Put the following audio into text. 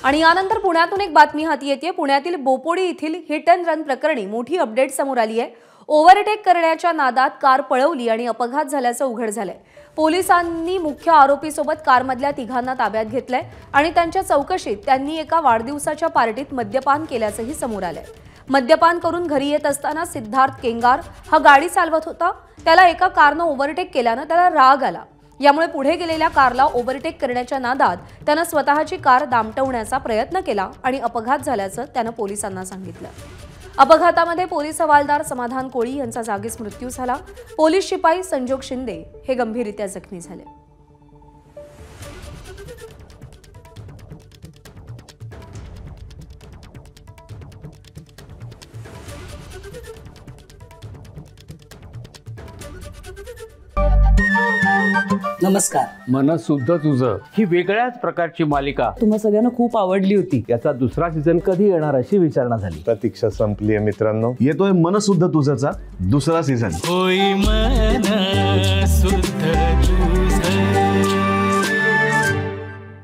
आणि यानंतर पुण्यातून एक बातमी हाती येते। पुण्यातील बोपोडी येथील हिट अँड रन प्रकरणी मोठी अपडेट समोर आली आहे। ओव्हरटेक करण्याच्या नादात कार पळवली आणि अपघात झाल्याचं उघड झालंय। पोलिसांनी मुख्य आरोपीसोबत कारमधल्या तिघांना ताब्यात घेतलंय आणि त्यांच्या चौकशीत त्यांनी एका वाढदिवसाच्या पार्टीत मद्यपान केल्याचंही समोर आलंय। मद्यपान करून घरी येत असताना सिद्धार्थ केंगार हा गाडी चालवत होता। त्याला एका कारनं ओव्हरटेक केल्यानं त्याला राग आला। यामुळे पुढे गेलेल्या कारला ओव्हरटेक करण्याच्या नादात त्याने स्वतःची कार दामटवण्याचा प्रयत्न केला आणि अपघात झाल्याचं त्याने पोलिसांना सांगितलं। अपघातामध्ये पोलीस हवालदार समाधान कोळी यांचा जागीच मृत्यू झाला। पोलीस शिपाई संजोग शिंदे हे गंभीररीत्या जखमी झाले। नमस्कार। मन सुद्धा तुझं ही वेगळ्याच प्रकारची मालिका तुम्हा सगळ्यांना खूप आवडली होती। याचा दुसरा सीझन कधी येणार अशी विचारणा झाली। प्रतीक्षा संपलीये मित्रांनो, येतोय मन सुद्धा तुझाचा दुसरा सीझन। होई मन सुद्धा